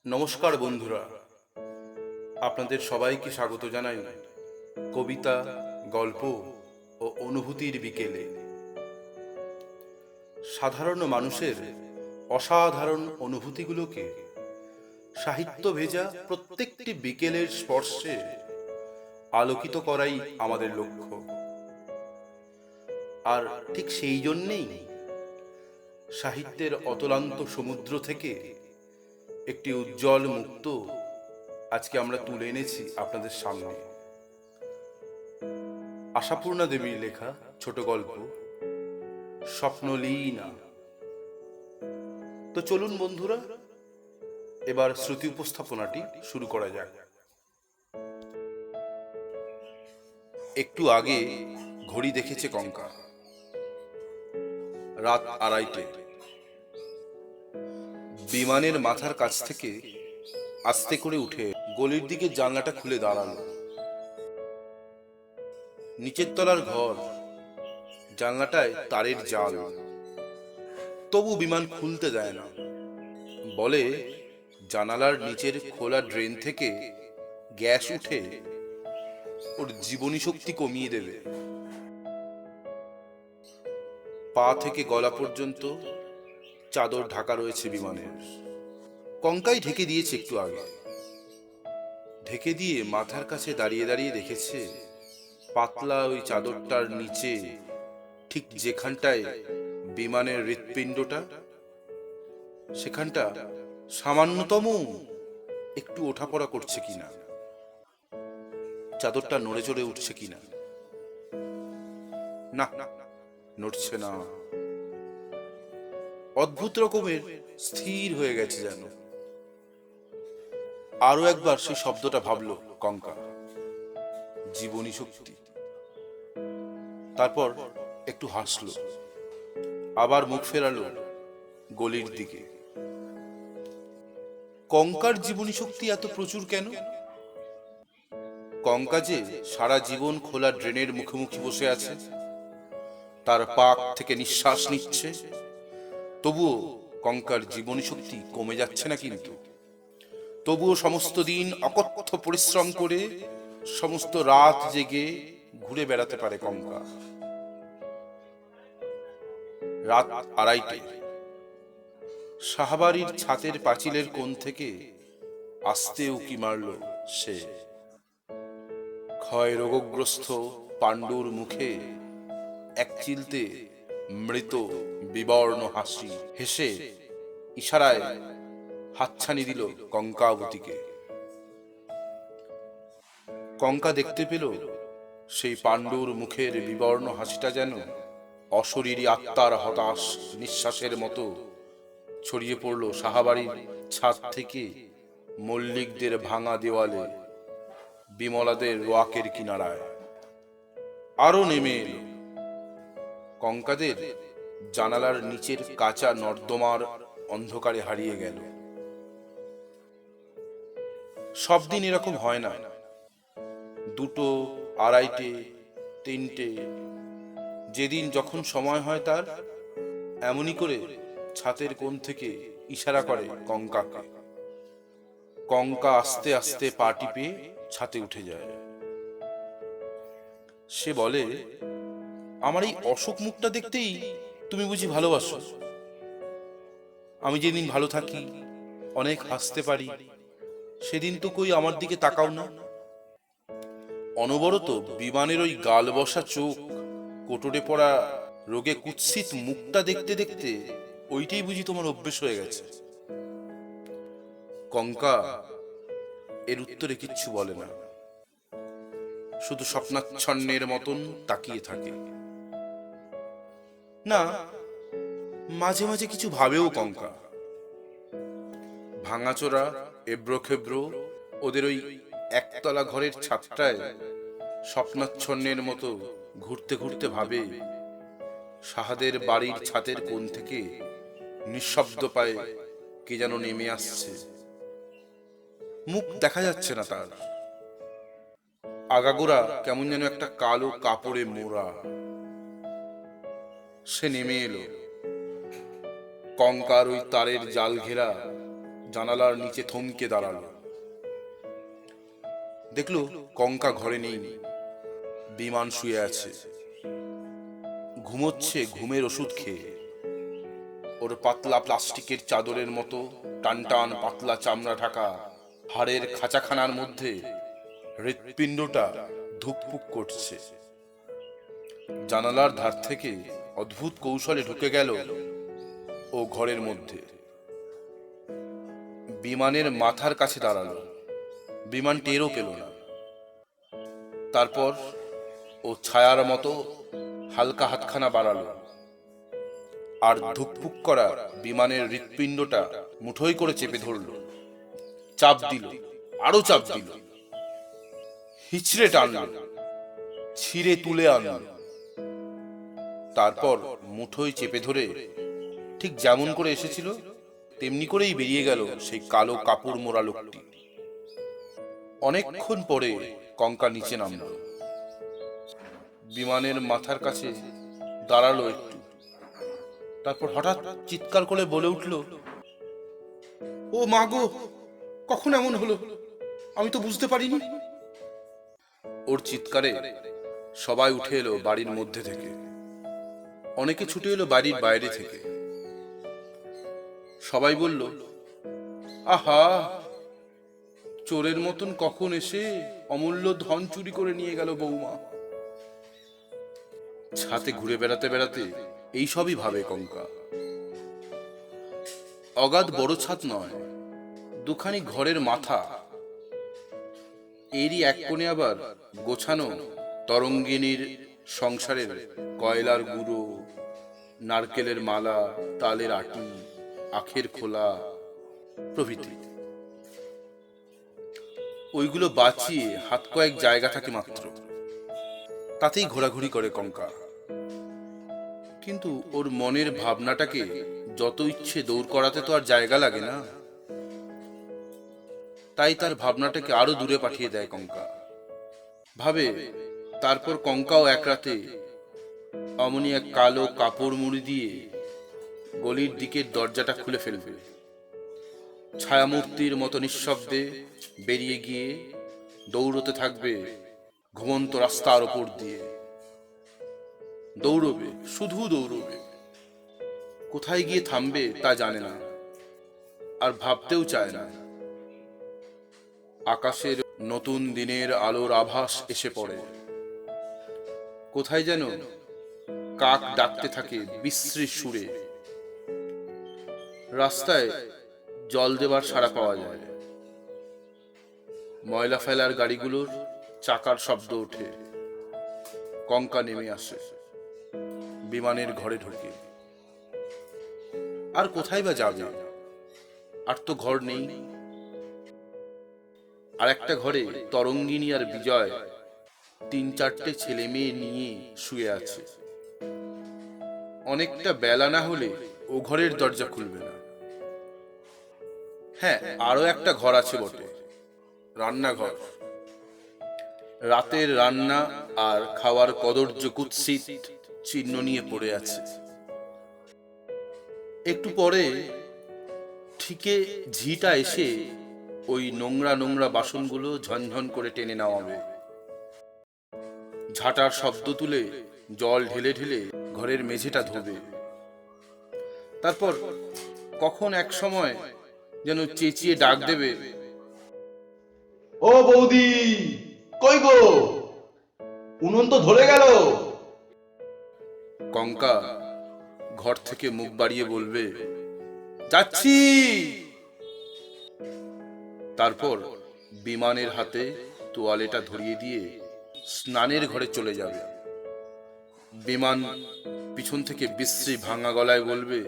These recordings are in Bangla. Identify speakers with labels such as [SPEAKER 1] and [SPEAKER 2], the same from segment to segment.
[SPEAKER 1] নমস্কার বন্ধুরা, আপনাদের সবাইকে স্বাগত জানাই কবিতা, গল্প ও অনুভূতির বিকেলে। সাধারণ মানুষের অসাধারণ অনুভূতিগুলোকে সাহিত্য ভেজা প্রত্যেকটি বিকেলের স্পর্শে আলোকিত করাই আমাদের লক্ষ্য। আর ঠিক সেই জন্যেই সাহিত্যের অতলান্ত সমুদ্র থেকে একটি উজ্জ্বল মুক্ত আজকে আমরা তুলে এনেছি আপনাদের সামনে। আশাপূর্ণা দেবীর লেখা ছোট গল্প স্বপ্নলীনা। তো চলুন বন্ধুরা, এবার শ্রুতি উপস্থাপনাটি শুরু করা যাক। একটু আগে ঘড়ি দেখেছে কঙ্কা, রাত 2:30। বিমানের মাথার কাছ থেকে আস্তে করে উঠে গলির দিকে জানলাটা খুলে দাঁড়ালো। নিচের তলার ঘর, জানলাটায় তারের জাল, তবু বিমান খুলতে দেয় না। বলে জানালার নিচের খোলা ড্রেন থেকে গ্যাস উঠে ওর জীবনী শক্তি কমিয়ে দেবে। পা থেকে গলা পর্যন্ত চাদর ঢাকা রয়েছে বিমানের। কঙ্কাই ঢেকে দিয়েছে একটু আগে। ঢেকে দিয়ে মাথার কাছে দাঁড়িয়ে দাঁড়িয়ে দেখেছে পাতলা ওই চাদরটার নিচে, ঠিক যেখানটায় বিমানের হৃৎপিণ্ডটা, সেখানটা সামান্যতম একটু ওঠাপড়া করছে কিনা, চাদরটা নড়ে চড়ে উঠছে কিনা। না, নড়ছে না। অদ্ভুত রকমের স্থির হয়ে গেছে যেন। আরো একবার সেই শব্দটা ভাবলো কঙ্কা, জীবনী শক্তি। তারপর একটু হাসলো, আবার মুখ ফেরালো গলির দিকে। কঙ্কার জীবনী শক্তি এত প্রচুর কেন? কঙ্কা যে সারা জীবন খোলা ড্রেনের মুখোমুখি বসে আছে, তার পাক থেকে নিঃশ্বাস নিচ্ছে, তবুও কঙ্কার জীবনী শক্তি কমে যাচ্ছে না। কিন্তু তবুও সমস্ত দিন অকথ্য পরিশ্রম করে সমস্ত রাত জেগে ঘুরে বেড়াতে পারে কঙ্কা। রাত 2:30। সাহাবাড়ির ছাতের পাঁচিলের কোণ থেকে আস্তে উকি মারল সে। ক্ষয় রোগগ্রস্ত পাণ্ডুর মুখে এক চিলতে মৃত বিবর্ণ হাসি হেসে ইশারায় হাতছানি দিল কঙ্কাবতীকে। কঙ্কা দেখতে পেল সেই পাণ্ডুর মুখের বিবর্ণ হাসিটা যেন অশরীরী আত্মার হতাশ নিঃশ্বাসের মতো ছড়িয়ে পড়ল সাহাবাড়ির ছাদ থেকে মল্লিকদের ভাঙা দেওয়ালে, বিমলাদের রোয়াকের কিনারায়। আরো নেমে এলো কঙ্কাদের জানালার নিচের কাঁচা নর্দমার অন্ধকারে হারিয়ে গেল। সব দিন এরকম হয় না। 2, 2:30, 3টে, যেদিন যখন সময় হয় তার, এমনই করে ছাতের কোণ থেকে ইশারা করে কঙ্কাকে। কঙ্কা আস্তে আস্তে পা টিপে ছাতে উঠে যায়। সে বলে, আমার এই অশোক মুখটা দেখতেই তুমি বুঝি ভালোবাসো? আমি যেদিন ভালো থাকি, অনেক হাসতে পারি, সেদিন তো কই আমার দিকে তাকাও না। অনবরত বিমানের ওই গাল বসা চোখ, কোটরে পড়া রোগে কুৎসিত মুখটা দেখতে দেখতে ওইটাই বুঝি তোমার অভ্যেস হয়ে গেছে। কঙ্কা এর উত্তরে কিচ্ছু বলে না, শুধু স্বপ্নাচ্ছন্নের মতন তাকিয়ে থাকে। না, মাঝে মাঝে কিছু ভাবেও কঙ্কা। ভাঙাচোরা এবড়ো খেবড়ো ওদের ওই একতলা ঘরের ছাদটায় স্বপ্নাচ্ছন্নের মতো ঘুরতে ঘুরতে ভাবে সাহাদের বাড়ির ছাদের কোণ থেকে নিঃশব্দ পায়ে কে যেন নেমে আসছে। মুখ দেখা যাচ্ছে না তার, আগাগোড়া কেমন যেন একটা কালো কাপড়ে মোড়া। সে নেমে এলো কঙ্কার ওই তারের জাল ঘেরা জানালার নিচে থমকে দাঁড়ালো। দেখলো কঙ্কা ঘরে নেই। বিমান শুয়ে আছে, ঘুমোচ্ছে ঘুমের ওষুধ খেয়ে। ওর পাতলা প্লাস্টিকের চাদরের মতো টান টান পাতলা চামড়া ঢাকা হাড়ের খাঁচাখানার মধ্যে হৃৎপিণ্ডটা ধুকপুক করছে। জানালার ধার থেকে অদ্ভুত কৌশলে ঢুকে গেল ও ঘরের মধ্যে। বিমানের মাথার কাছে দাঁড়ালো। বিমান টেরও পেল না। তারপর ও ছায়ার মতো হালকা হাতখানা বাড়ালো আর ধুকপুক করা বিমানের হৃৎপিণ্ডটা মুঠোই করে চেপে ধরল। চাপ দিল, আরো চাপ দিল, হিচড়ে টানল, ছিঁড়ে তুলে আনল। তারপর মুঠোই চেপে ধরে ঠিক যেমন করে এসেছিল তেমনি করেই বেরিয়ে গেল সেই কালো কাপড় মোড়া লোকটি। অনেকক্ষণ পরে কঙ্কা নিচে নামল। বিমানের মাথার কাছে দাঁড়ালো একটু। তারপর হঠাৎ চিৎকার করে বলে উঠল, ও মা গো, কখন এমন হলো? আমি তো বুঝতে পারিনি। ওর চিৎকারে সবাই উঠে এলো বাড়ির মধ্যে থেকে। অনেকে ছুটে এলো বাড়ির বাইরে থেকে। সবাই বলল, আহা, চোরের মতন কখন এসে অমূল্য ধন চুরি করে নিয়ে গেল বৌমা। ছাতে ঘুরে বেড়াতে বেড়াতে এইসবই ভাবে কঙ্কা। অগাধ বড় ছাদ নয়, দুখানি ঘরের মাথা। এরই এক কোণে আবার গোছানো তরঙ্গিনীর সংসারের কয়লার গুঁড়ো, নারকেলের মালা, তালের আটি, আখের খোলা প্রভৃতি। ওইগুলো বাঁচিয়ে হাত কয়েক জায়গা থাকে মাত্র, তাতেই ঘোরাঘুরি করে কঙ্কা। কিন্তু ওর মনের ভাবনাটাকে যত ইচ্ছে দৌড় করাতে তো আর জায়গা লাগে না। তাই তার ভাবনাটাকে আরো দূরে পাঠিয়ে দেয় কঙ্কা। ভাবে তারপর কঙ্কাও এক রাতে অমনি এক কালো কাপড় মুড়ি দিয়ে গলির দিকের দরজাটা খুলে ফেলবে। ছায়ামূর্তির মতো নিঃশব্দে বেরিয়ে গিয়ে দৌড়তে থাকবে ঘুমন্ত রাস্তার ওপর দিয়ে। দৌড়বে, শুধু দৌড়বে। কোথায় গিয়ে থামবে তা জানে না, আর ভাবতেও চায় না। আকাশের নতুন দিনের আলোর আভাস এসে পড়ে। কোথায় যেন কাক ডাকতে থাকে বিশ্রী সুরে। রাস্তায় জল দেবার সাড়া পাওয়া যায়। ময়লা ফেলার গাড়িগুলোর চাকার শব্দ ওঠে। কঙ্কা নেমে আসে, বিমানের ঘরে ঢোকে। আর কোথায় বা যাবে? আর তো ঘর নেই। আর একটা ঘরে তরঙ্গিনী আর বিজয় 3-4টে ছেলে মেয়ে নিয়ে শুয়ে আছে। অনেকটা বেলা না হলে ও ঘরের দরজা খুলবে না। হ্যাঁ, আরো একটা ঘর আছে বটে, রান্নাঘর। রাতের রান্না আর খাওয়ার কদর্য কুৎসিত চিহ্ন নিয়ে পড়ে আছে। একটু পরে ঠিকে ঝিটা এসে ওই নোংরা নোংরা বাসনগুলো ঝনঝন করে টেনে নামাবে। ঝাঁটার শব্দ তুলে জল ঢেলে ঢেলে ঘরের মেঝেটা ধোবে। তারপর কখন এক সময় যেন চেঁচিয়ে ডাক দেবে,
[SPEAKER 2] ও বৌদি, কই গো? উনুন তো ধরে গেল।
[SPEAKER 1] কঙ্কা ঘর থেকে মুখ বাড়িয়ে বলবে, যাচ্ছি। তারপর বিমানের হাতে তোয়ালেটা ধরিয়ে দিয়ে স্নানের ঘরে চলে যাবে। বিমান পিছন থেকে বিশ্রী ভাঙা গলায় বলবে,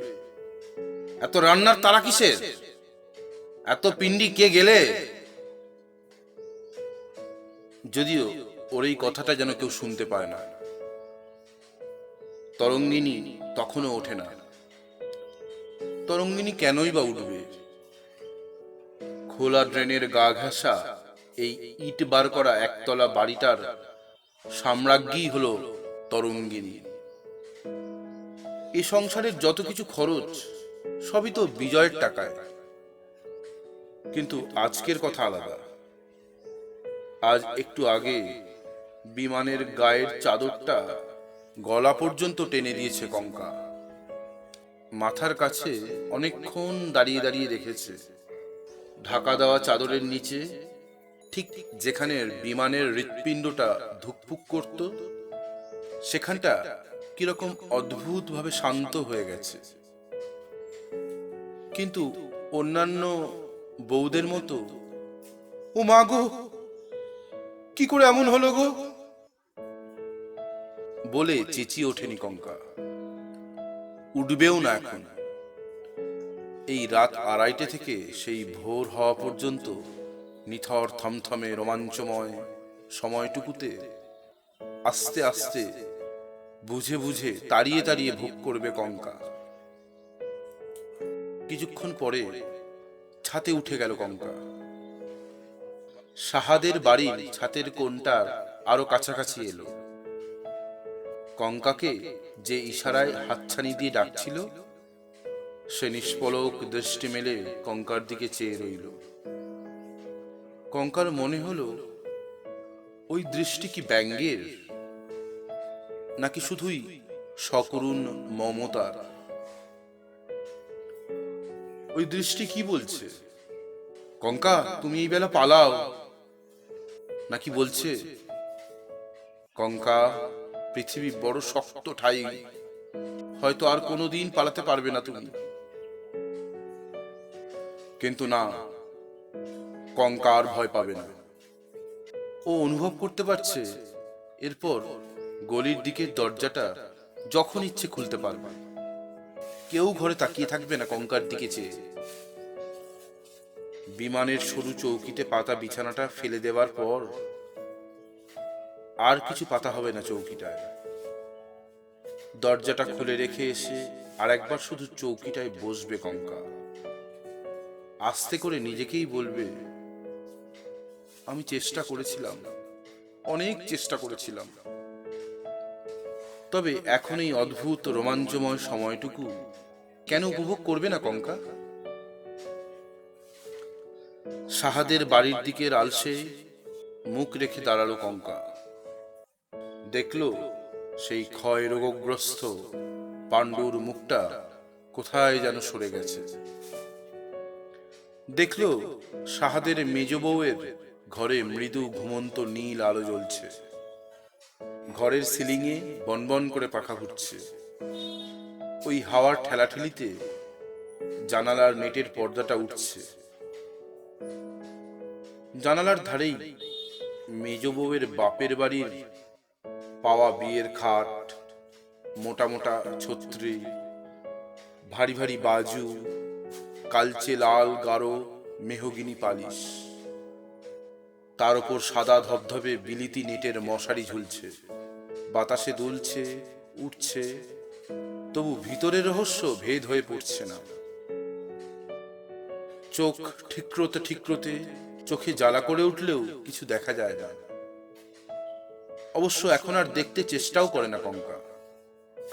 [SPEAKER 1] এত রান্নার তারা কিসের? এত পিণ্ডি কে গেলে? যদিও ওর এই কথাটা যেন কেউ শুনতে পায় না। তরঙ্গিনী তখনও ওঠে না। তরঙ্গিনী কেনই বা উঠবে? খোলা ড্রেনের গা ঘেঁষা এই ইট বার করা একতলা বাড়িটার সাম্রাজ্ঞী হলো তরঙ্গিনী। এ সংসারের যত কিছু খরচ সবই তো বিজয়ের টাকায়। কিন্তু আজকের কথা আলাদা। আজ একটু আগে বিমানের গায়ের চাদরটা গলা পর্যন্ত টেনে দিয়েছে কঙ্কা। মাথার কাছে অনেকক্ষণ দাঁড়িয়ে দাঁড়িয়ে দেখেছে ঢাকা দেওয়া চাদরের নিচে, ঠিক যেখানে বিমানের হৃৎপিণ্ডটা ধুকপুক করত, সেখানটা কিরকম অদ্ভুতভাবে শান্ত হয়ে গেছে। কিন্তু অন্যান্য বউদের মতো, ও মা গো, কি করে এমন হলো গো বলে চেঁচিয়ে ওঠেনি কঙ্কা। উঠবেও না এখন। এই রাত 2:30 থেকে সেই ভোর হওয়া পর্যন্ত নিথর থমথমে রোমাঞ্চময় সময়টুকুতে আস্তে আস্তে বুঝে বুঝে তাড়িয়ে তাড়িয়ে ভোগ করবে কঙ্কা। কিছুক্ষণ পরে ছাতে উঠে গেল কঙ্কা। সাহাদের বাড়ির ছাতের কোণটার আরো কাছাকাছি এলো। কঙ্কাকে যে ইশারায় হাতছানি দিয়ে ডাকছিল, সে নিষ্পলক দৃষ্টি মেলে কঙ্কার দিকে চেয়ে রইল। কঙ্কার মনে হলো ওই দৃষ্টি কি ব্যঙ্গের, নাকি শুধুই সকরুণ মমতার? ওই দৃষ্টি কি বলছে? কঙ্কা, তুমি এই বেলা পালাও, নাকি বলছে কঙ্কা, পৃথিবী বড় শক্ত ঠাই, হয়তো আর কোনোদিন পালাতে পারবে না তুমি? কিন্তু না, কঙ্কা আর ভয় পাবে না। ও অনুভব করতে পারছে এরপর গলির দিকের দরজাটা যখন ইচ্ছে খুলতে পারবে। কেউ ঘরে তাকিয়ে থাকবে না কঙ্কার দিকে চেয়ে। বিমানের সরু চৌকিতে পাতা বিছানাটা ফেলে দেওয়ার পর আর কিছু পাতা হবে না চৌকিটায়। দরজাটা খুলে রেখে এসে আর একবার শুধু চৌকিটায় বসবে কঙ্কা। আস্তে করে নিজেকেই বলবে, আমি চেষ্টা করেছিলাম, অনেক চেষ্টা করেছিলাম, তবে এখন এই অদ্ভুত রোমাঞ্চময় সময়টুকু কেন উপভোগ করবে না কঙ্কা? সাহাদের বাড়ির দিকের আলসে মুখ রেখে দাঁড়ালো কঙ্কা। দেখলো সেই ক্ষয় রোগগ্রস্ত পাণ্ডুর মুখটা কোথায় যেন সরে গেছে। দেখলো সাহাদের মেজ বউয়ের ঘরে মৃদু ঘুমন্ত নীল আলো জ্বলছে। ঘরের সিলিংয়ে বনবন করে পাখা ঘুরছে। ওই হাওয়ার ঠেলাঠেলিতে জানালার নেটের পর্দাটা উঠছে। জানালার ধারেই মেজ বউয়ের বাপের বাড়ির পাওয়া বিয়ের খাট, মোটা মোটা ছত্রি, ভারী ভারী বাজু, কালচে লাল গাঢ় মেহগিনি পালিশ, তার উপর সাদা ধবধবে বিলিতি নেটের মশারি ঝুলছে। বাতাসে দুলছে, উঠছে, তবু ভিতরের রহস্য ভেদ হয়ে পড়ছে না। চোখ ঠিকরোতে ঠিকরোতে চোখে জ্বালা করে উঠলেও কিছু দেখা যায় না। অবশ্য এখন আর দেখতে চেষ্টাও করে না কঙ্কা।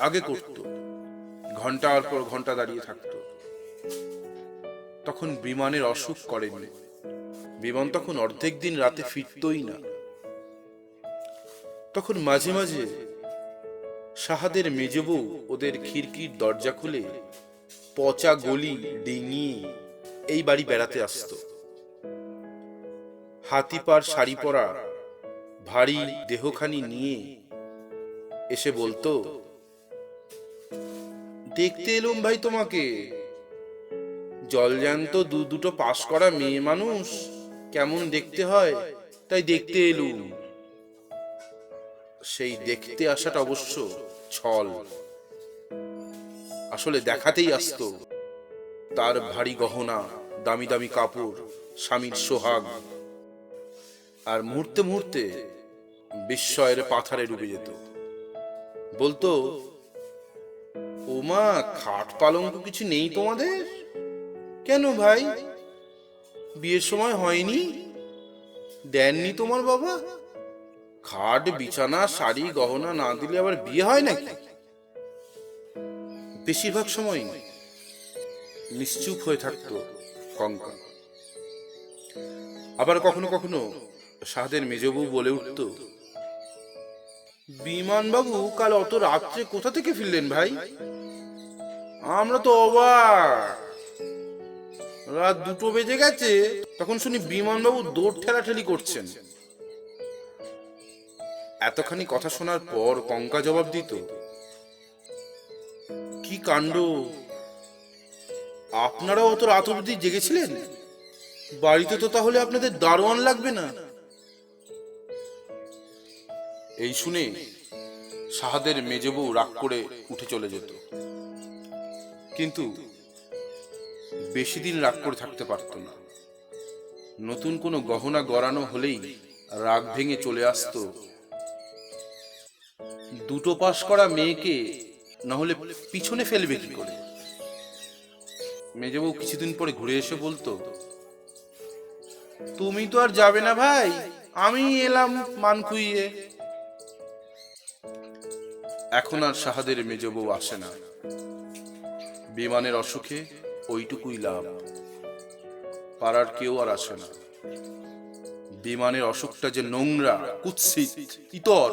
[SPEAKER 1] আগে করত, ঘন্টার পর ঘন্টা দাঁড়িয়ে থাকত। তখন বিমানের অসুখ করেনি। বিমান তখন অর্ধেক দিন রাতে ফিরতই না। তখন মাঝে মাঝে সাহাদের মেজ বউ ওদের খিড়কির দরজা খুলে পচা গলি ডিঙিয়ে এই বাড়ি বেড়াতে আসতো। হাতিপার শাড়ি পরা ভারী দেহখানি নিয়ে এসে বলতো, দেখতে এলুম ভাই তোমাকে, জলজ্যান্ত দুটো পাশ করা মেয়ে মানুষ কেমন দেখতে হয় তাই দেখতে এলুম। সেই দেখতে আসাটা অবশ্য ছল। আসলে দেখাতেই আসতো তার ভারী গহনা, দামি দামি কাপড়, স্বামীর সোহাগ। আর মুহূর্তে মুহূর্তে বিস্ময়ের পাথারে ডুবে যেত। বলতো, ওমা, খাট পালঙ্ক কিছু নেই তোমাদের? কেন ভাই, বিয়ের সময় হয়নি? দেননি তোমার বাবা? খাট বিছানা শাড়ি গহনা না দিলে আবার বিয়ে হয় নাকি? বেশিরভাগ সময় নিশ্চুপ হয়ে থাকতো কঙ্কা। আবার কখনো কখনো সাহাদের মেজবউ বলে উঠত, বিমানবাবু কাল অত রাত্রে কোথা থেকে ফিরলেন ভাই? আমরা তো অবাক, রাত 2টো বেজে গেছে, তখন শুনি বিমানবাবু দৌড় ঠেলাঠেলি করছেন। এতখানি কথা শোনার পর কঙ্কা জবাব দিত, কি কাণ্ড, আপনারাও অত রাত অবধি জেগেছিলেন? বাড়িতে তো তাহলে আপনাদের দারোয়ান লাগবে না? এই শুনে সাহাদের মেজবউ রাগ করে উঠে চলে যেত, কিন্তু বেশি দিন রাগ করে থাকতে পারত না। নতুন কোনো গহনা গড়ানো হলেই রাগ ভেঙে চলে আসতো। 2টো পাশ করা মেয়েকে না হলে পিছনে ফেলবে কি করে? মেজবউ কিছুদিন পরে ঘুরে এসে বলতো, তুমি তো আর যাবে না ভাই, আমি এলাম মান খুইয়ে। এখন আর সাহাদের মেজবউ আসে না। বিমানের অসুখে ওইটুকুই লাভ, পাড়ার কেউ আর আসে না। বিমানের অসুখটা যে নোংরা, কুৎসিত, ইতর,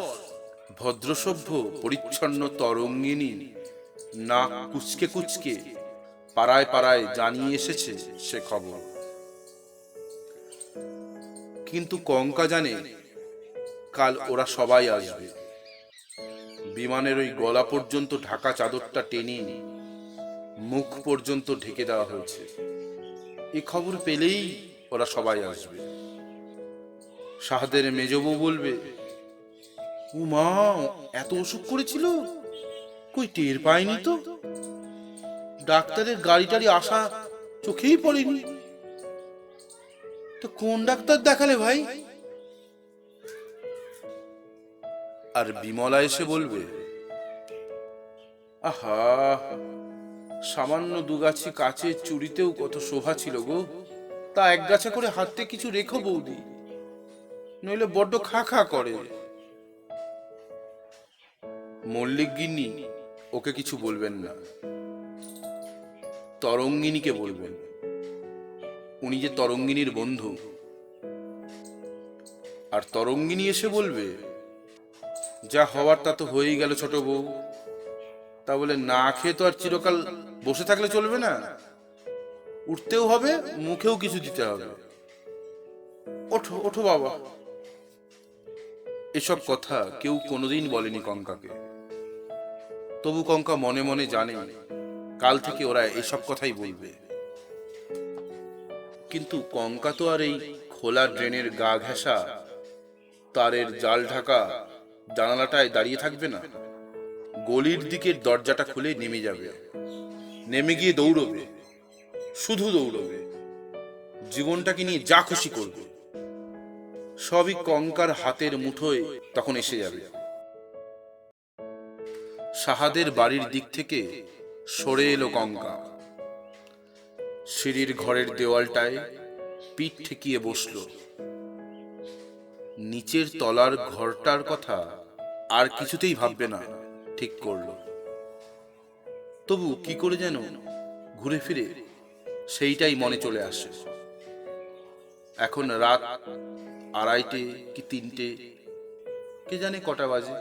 [SPEAKER 1] ভদ্রসভ্য পরিচ্ছন্ন তরঙ্গিনী নাক কুচকে কুচকে পাড়ায় পাড়ায় জানিয়ে এসেছে সে খবর। কিন্তু কঙ্কা জানে কাল ওরা সবাই আসবে। বিমানের ওই গলা পর্যন্ত ঢাকা চাদরটা টেনে মুখ পর্যন্ত ঢেকে দেওয়া হয়েছে। এই খবর পেলেই ওরা সবাই আসবে। সাহাদের মেজবউ বলবে, ও মা, এত অসুখ করেছিল, কই টের পাইনি তো, ডাক্তারের গাড়ি টাড়ি আসা চোখেই পড়েনি, তো কোন ডাক্তার দেখালে ভাই? আর বিমলা এসে বলবে, আহা, সামান্য 2 গাছি কাচের চুড়িতেও কত শোভা ছিল গো, তা 1 গাছা করে হাতে কিছু রেখো বৌদি, নইলে বড্ড খা খা করে। মল্লিক গিন্নি ওকে কিছু বলবেন না, তরঙ্গিনীকে বলবেন, উনি যে তরঙ্গিনীর বন্ধু। আর তরঙ্গিনী এসে বলবে, যা হওয়ার তা তো হয়েই গেল ছোট বউ, তা বলে না খেয়ে তো আর চিরকাল বসে থাকলে চলবে না, উঠতেও হবে, মুখেও কিছু দিতে হবে, ওঠো ওঠো বাবা। এসব কথা কেউ কোনোদিন বলেনি কঙ্কাকে, তবু কঙ্কা মনে মনে জানে কাল থেকে ওরা এসব কথাই বলবে। কিন্তু কঙ্কা তো আর এই খোলা ড্রেনের গা ঘেঁষা তারের জাল ঢাকা জানালাটায় দাঁড়িয়ে থাকবে না। গলির দিকের দরজাটা খুলে নেমে যাবে, নেমে গিয়ে দৌড়বে, শুধু দৌড়বে, জীবনটাকে নিয়ে যা খুশি করবে। সবই কঙ্কার হাতের মুঠোয় তখন এসে যাবে। সাহাদের বাড়ির দিক থেকে সরে এলো কঙ্কা, সিঁড়ির ঘরের দেওয়ালটায় পিঠ ঠেকিয়ে বসলো। নিচের তলার ঘরটার কথা আর কিছুতেই ভাববে না ঠিক করলো। তবু কি করে যেন ঘুরে ফিরে সেইটাই মনে চলে আসে। এখন রাত 2:30 কি 3টে, কে জানে কটা বাজে,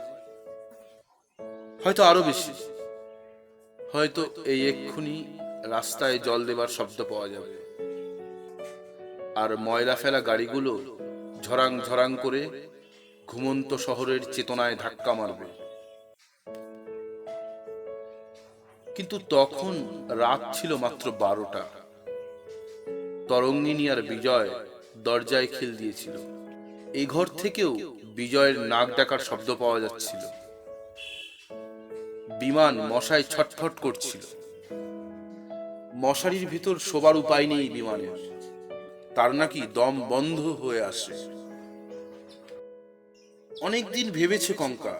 [SPEAKER 1] হয়তো আরো বেশি, হয়তো এই এক্ষুনি রাস্তায় জল দেবার শব্দ পাওয়া যাবে, আর ময়লা ফেলা গাড়িগুলো ঝরাং ঝরাং করে ঘুমন্ত শহরের চেতনায় ধাক্কা মারবে। কিন্তু তখন রাত ছিল মাত্র 12টা। তরঙ্গিনী আর বিজয় দরজায় খিল দিয়েছিল। এই ঘর থেকেও বিজয়ের নাক ডাকার শব্দ পাওয়া যাচ্ছিল। বিমান মশায় ছটফট করছিল। মশারির ভিতর শোবার উপায় নেই বিমানের, তার নাকি দম বন্ধ হয়ে আসে। অনেকদিন ভেবেছে কঙ্কা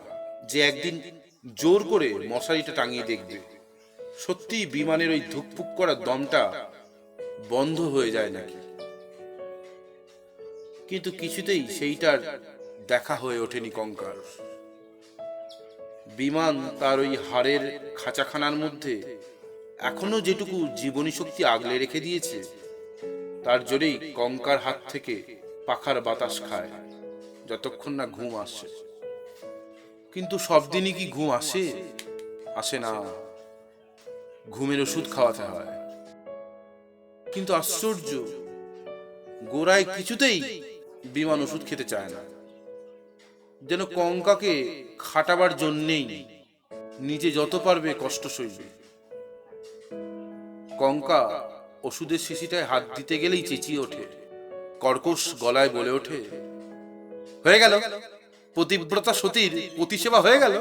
[SPEAKER 1] যে একদিন জোর করে মশারিটা টাঙিয়ে দেখবে, সত্যি বিমানের ওই ধুকপুক করা দমটা বন্ধ হয়ে যায় নাকি। কিন্তু কিছুতেই সেইটার দেখা হয়ে ওঠেনি কঙ্কার। বিমান তার ওই হাড়ের খাঁচাখানার মধ্যে এখনো যেটুকু জীবনী শক্তি আগলে রেখে দিয়েছে, তার জোরেই কঙ্কার হাত থেকে পাখার বাতাস খায় যতক্ষণ না ঘুম আসে। কিন্তু সব দিনই কি ঘুম আসে? আসে না। ঘুমের ওষুধ খাওয়াতে হয়। কিন্তু আশ্চর্য, গোড়ায় কিছুতেই বিমান ওষুধ খেতে চায় না, যেন কঙ্কাকে খাটাবার জন্যেই নিজে যত পারবে কষ্ট সইবে। কঙ্কা ওষুধের শিশিটায় হাত দিতে গেলেই চেঁচিয়ে ওঠে, কর্কশ গলায় বলে ওঠে, হয়ে গেল, পতিব্রতা সতীর পতিসেবা হয়ে গেল।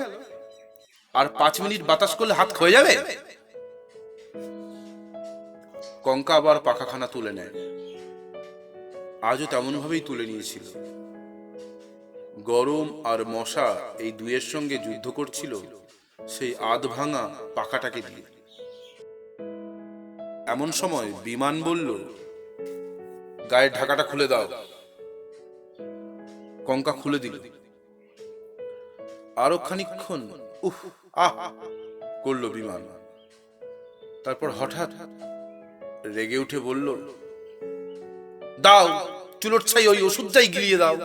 [SPEAKER 1] আর 5 মিনিট বাতাস করলে হাত ক্ষয়ে যাবে। কঙ্কা আবার পাখাখানা তুলে নেয়। আজও তেমন ভাবেই তুলে নিয়েছিল। গরম আর মশা এই দুয়ের সঙ্গে যুদ্ধ করছিল সেই আধ ভাঙা পাখাটাকে দিয়ে। এমন সময় বিমান বলল, গায়ের ঢাকাটা খুলে দাও। কঙ্কা খুলে দিল। আরো খানিকক্ষণ উফ আহ করলো বিমান। তারপর হঠাৎ রেগে উঠে বলল, দাও, চুলোর ছাই ওই ওষুধটাই গিলিয়ে দাও।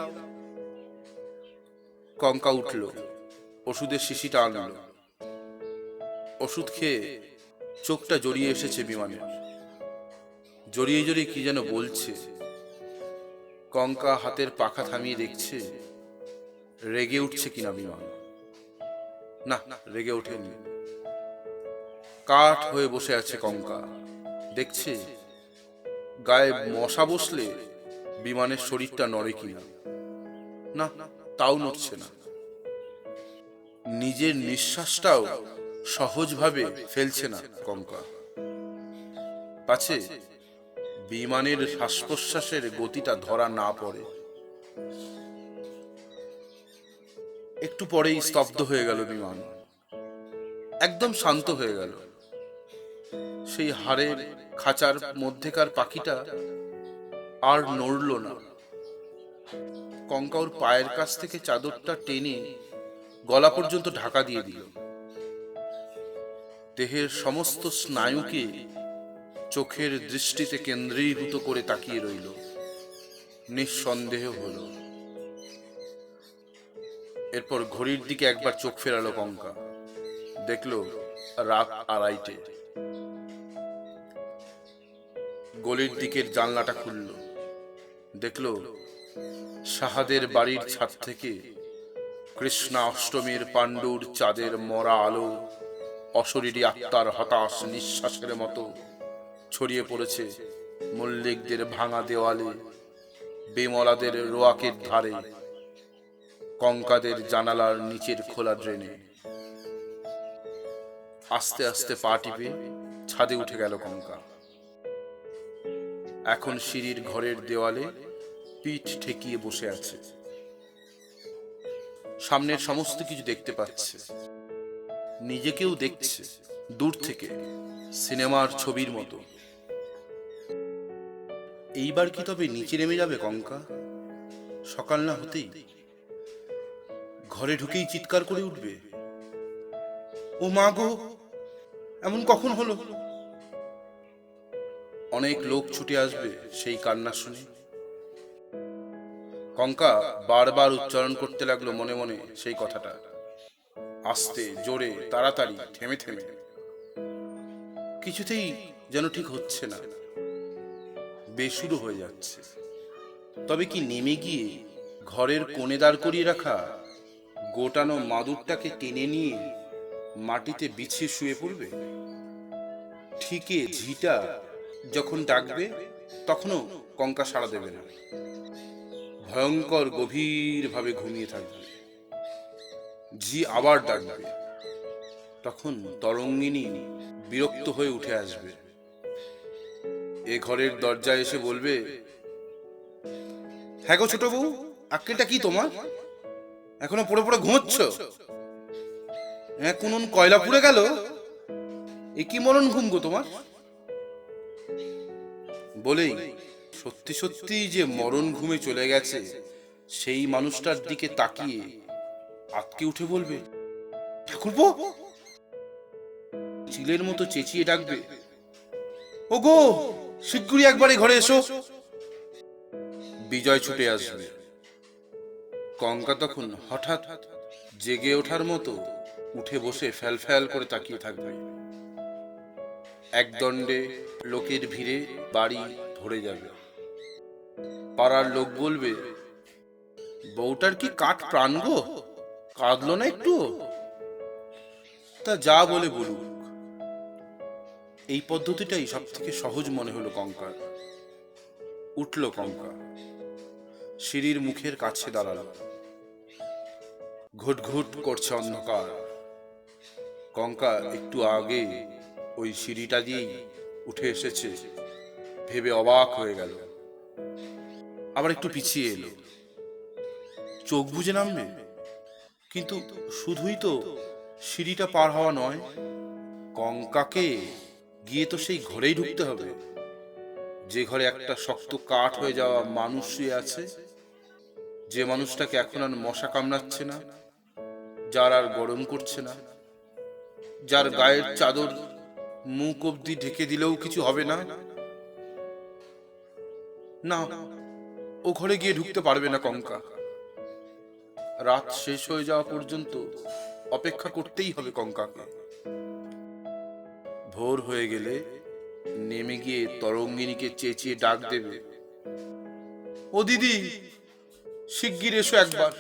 [SPEAKER 1] কঙ্কা উঠল, ওষুধের শিশিটা আনল। ওষুধ খেয়ে চোখটা জড়িয়ে এসেছে বিমানের। জড়িয়ে জড়িয়ে কি যেন বলছে। কঙ্কা হাতের পাখা থামিয়ে দেখছে রেগে উঠছে কিনা বিমান। না, রেগে ওঠেনি। কাঠ হয়ে বসে আছে কঙ্কা। দেখছে গায়ে মশা বসলে বিমানের শরীরটা নড়ে কিনা। না, তাও নড়ছে না। নিজের নিঃশ্বাসটাও সহজভাবে ফেলছে না কঙ্কা, পাছে বিমানের শ্বাস প্রশ্বাসের গতিটা ধরা না পড়ে। একটু পরেই স্তব্ধ হয়ে গেল বিমান। একদম শান্ত হয়ে গেল। সেই হাড়ের খাঁচার মধ্যেকার পাখিটা আর নড়ল না। কঙ্কা ওর পায়ের কাছ থেকে চাদরটা টেনে গলা পর্যন্ত ঢাকা দিয়ে দিল। দেহের সমস্ত স্নায়ুকে চোখের দৃষ্টিতে কেন্দ্রীভূত করে তাকিয়ে রইল। নিঃসন্দেহ হল। এরপর ঘড়ির দিকে একবার চোখ ফেরালো কঙ্কা। দেখল রাত 2:30। গলির দিকের জানলাটা খুলল। দেখল সাহাদের বাড়ির ছাদ থেকে কৃষ্ণা অষ্টমীর পাণ্ডুর চাঁদের মরা আলো অশরীরী আত্মার হতাশ নিঃশ্বাসের মতো ছড়িয়ে পড়েছে মল্লিকদের ভাঙা দেওয়ালে, বেমলাদের রোয়াকের ধারে, কঙ্কাদের জানালার নিচের খোলা ড্রেনে। আস্তে আস্তে পা টিপে ছাদে উঠে গেল কঙ্কা। এখন সিঁড়ির ঘরের দেওয়ালে পিঠ ঠেকিয়ে বসে আছে। সামনের সমস্ত কিছু দেখতে পাচ্ছে। নিজেকেও দেখছে দূর থেকে, সিনেমার ছবির মতো। এইবার কি তবে নিচে নেমে যাবে কঙ্কা? সকাল না হতেই ঘরে ঢুকেই চিৎকার করে উঠবে, ও মা গো, এমন কখন হলো? অনেক লোক ছুটে আসবে সেই কান্না শুনে। কঙ্কা বারবার উচ্চারণ করতে লাগলো মনে মনে সেই কথাটা, আস্তে, জোরে, তাড়াতাড়ি, থেমে থেমে। কিছুতেই যেন ঠিক হচ্ছে না, বেসুরো হয়ে যাচ্ছে। তবে কি নেমে গিয়ে ঘরের কোণে দাঁড় করিয়ে রাখা গোটানো মাদুরটাকে টেনে নিয়ে মাটিতে বিছিয়ে শুয়ে পড়বে? ঠিকে ঝিটা যখন ডাকবে তখনও কঙ্কা সাড়া দেবে না। ভয়ঙ্কর গভীর ভাবে ঘুমিয়ে থাকবে। ঝি আবার ডাকবে, তখন তরঙ্গিনী বিরক্ত হয়ে উঠে আসবে। এ ঘরের দরজায় এসে বলবে, হ্যাঁ গো ছোট বউ, আক্কেলটা কি তোমার? এখনো পড়ে পড়ে ঘুমোচ্ছ? কোন কয়লা পুড়ে গেল? এ কি মরণ ঘুম গো তোমার? বলেই সত্যি সত্যি যে মরণ ঘুমে চলে গেছে সেই মানুষটার দিকে তাকিয়ে আটকে উঠে বলবে, ঠাকুরপো। চিলের মতো চেঁচিয়ে ডাকবে, ও গো, শিগগিরই একবারে ঘরে এসো। বিজয় ছুটে আসবে। কঙ্কা তখন হঠাৎ জেগে ওঠার মতো উঠে বসে ফ্যাল ফ্যাল করে তাকিয়ে থাকবে। একদণ্ডে লোকের ভিড়ে বাড়ি ভরে যাবে। পাড়ার লোক বলবে, বউটার কি কাঠ প্রাণ গো, কাঁদলো না একটু? তা যা বলে বলুক, এই পদ্ধতিটাই সব থেকে সহজ মনে হলো কঙ্কার। উঠল কঙ্কা, সিঁড়ির মুখের কাছে দাঁড়ালো। ঘুটঘুট করছে অন্ধকার। কঙ্কা একটু আগে ওই সিঁড়িটা দিয়েই উঠে এসেছে ভেবে অবাক হয়ে গেল। আবার একটু পিছিয়ে এলো। চোখ বুজে নামবে, কিন্তু শুধুই তো সিঁড়িটা পার হওয়া নয়, কঙ্কাকে গিয়ে তো সেই ঘরেই ঢুকতে হবে, যে ঘরে একটা শক্ত কাঠ হয়ে যাওয়া মানুষ শুয়ে আছে, যে মানুষটাকে এখন আর মশা কামড়াচ্ছে না, যার আর গরম করছে না, যার গায়ের চাদর মুখ অব্দি ঢেকে দিলেও কিছু হবে না। না, ও ঘরে গিয়ে ঢুকতে পারবে না কঙ্কা। রাত শেষ হয়ে যাওয়া পর্যন্ত অপেক্ষা করতেই হবে কঙ্কাকে। ভোর হয়ে গেলে নেমে গিয়ে তরঙ্গিনীকে চেঁচিয়ে ডাক দেবে, ও দিদি, শিগগির এসো একবার।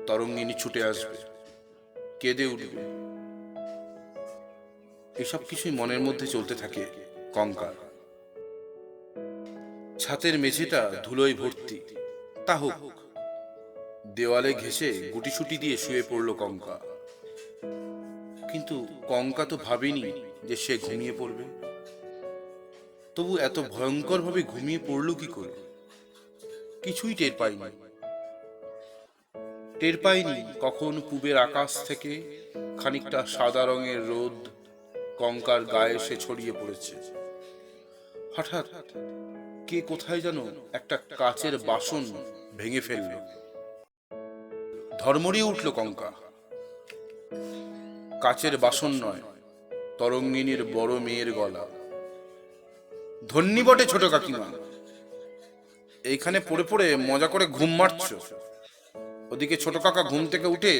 [SPEAKER 1] তরঙ্গিনী ছুটে আসবে, কেঁদে উঠবে। এসব কিছুই মনের মধ্যে চলতে থাকে কঙ্কার। ছাতের মেঝেটা ধুলোয় ভর্তি, তা হোক। দেওয়ালে ঘেঁষে গুটিসুটি দিয়ে শুয়ে পড়ল কঙ্কা। কিন্তু কঙ্কা তো ভাবেনি যে সে ঘুমিয়ে পড়বে। তবু এত ভয়ঙ্কর ভাবে ঘুমিয়ে পড়ল কি করে? কিছুই টের পাইনি। টের পাইনি কখন পূবের আকাশ থেকে খানিকটা সাদা রঙের রোদ কঙ্কার গায়ে এসে ছড়িয়ে পড়েছে। হঠাৎ কে কোথায় যেন একটা কাচের বাসন ভেঙে ফেলল। ধর্মড়িয়ে উঠল কঙ্কা। কাচের বাসন নয়, তরঙ্গিনীর বড় মেয়ের গলা। ধন্যি বটে ছোট কাকিমা, এইখানে পড়ে পড়ে মজা করে ঘুম মারছ। ওদিকে ছোট কাকা ঘুম থেকে উঠে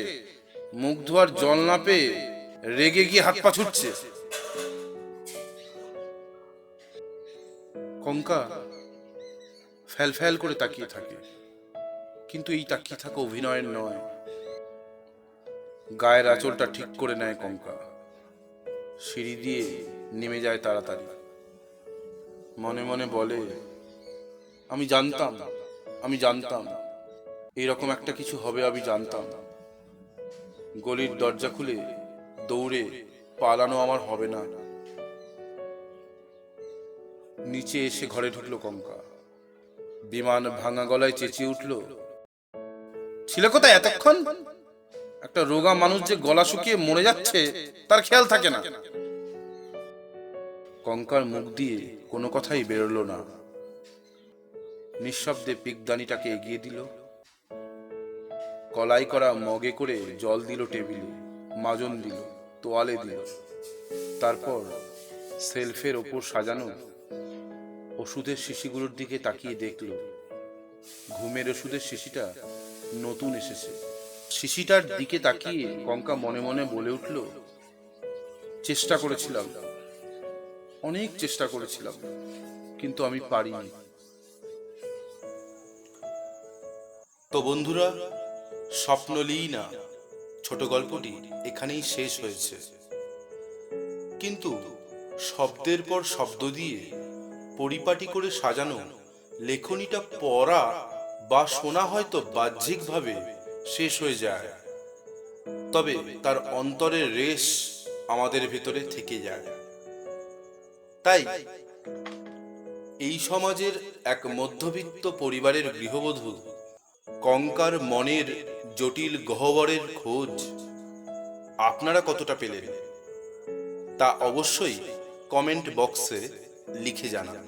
[SPEAKER 1] মুখ ধোয়ার জল না পেয়ে রেগে গিয়ে হাত পা ছুটছে। কঙ্কা ফ্যাল ফ্যাল করে তাকিয়ে থাকে, কিন্তু এই তাকিয়ে থাকা অভিনয়ের নয়। গায়ের আঁচলটা ঠিক করে নেয় কঙ্কা, সিঁড়ি দিয়ে নেমে যায় তাড়াতাড়ি। মনে মনে বলে, আমি জানতাম, আমি জানতাম এইরকম একটা কিছু হবে, আমি জানতাম। গলির দরজা খুলে দৌড়ে পালানো আমার হবে না। নিচে এসে ঘরে ঢুকলো কঙ্কা। বিমান ভাঙা গলায় চেঁচিয়ে উঠল, ছিল কোথায় এতক্ষণ? একটা রোগা মানুষ যে গলা শুকিয়ে মরে যাচ্ছে তার খেয়াল থাকে না। কঙ্কার মুখ দিয়ে কোনো কথাই বেরোলো না। নিঃশব্দে পিকদানিটাকে এগিয়ে দিল, কলাই করা মগে করে জল দিল টেবিলে, মাজন দিল, তোয়ালে দিল। তারপর সেলফের ওপর সাজানো ওষুধের শিশিগুলোর দিকে তাকিয়ে দেখল ঘুমের ওষুধের শিশিটা নতুন এসেছে। শিশিটার দিকে তাকিয়ে কঙ্কা মনে মনে বলে উঠল, চেষ্টা করেছিলাম, অনেক চেষ্টা করেছিলাম, কিন্তু আমি পারিনি। তো বন্ধুরা, স্বপ্নলীনা ছোট গল্পটি এখানেই শেষ হয়েছে। কিন্তু শব্দের পর শব্দ দিয়ে পরিপাটি করে সাজানো লেখনীটা পড়া বা শোনা হয়তো বাহ্যিকভাবে শেষ হয়ে যায়, তবে তার অন্তরের রেশ আমাদের ভেতরে থেকে যায়। তাই এই সমাজের এক মধ্যবিত্ত পরিবারের গৃহবধূ কঙ্কার মনের জটিল গহ্বরের খোঁজ আপনারা কতটা পেলেন তা অবশ্যই কমেন্ট বক্সে লিখে জানান।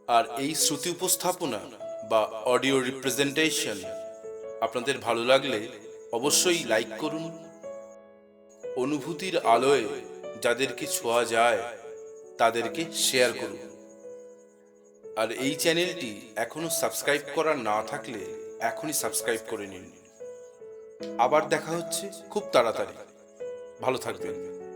[SPEAKER 1] আর এই শ্রুতি উপস্থাপনা বা অডিও রিপ্রেজেন্টেশন আপনাদের ভালো লাগলে অবশ্যই লাইক করুন। অনুভূতির আলোয় যাদেরকে ছোঁয়া যায় তাদেরকে শেয়ার করুন। আর এই চ্যানেলটি এখনো সাবস্ক্রাইব করা না থাকলে এখনই সাবস্ক্রাইব করে নিন। আবার দেখা হচ্ছে খুব তাড়াতাড়ি। ভালো থাকবেন।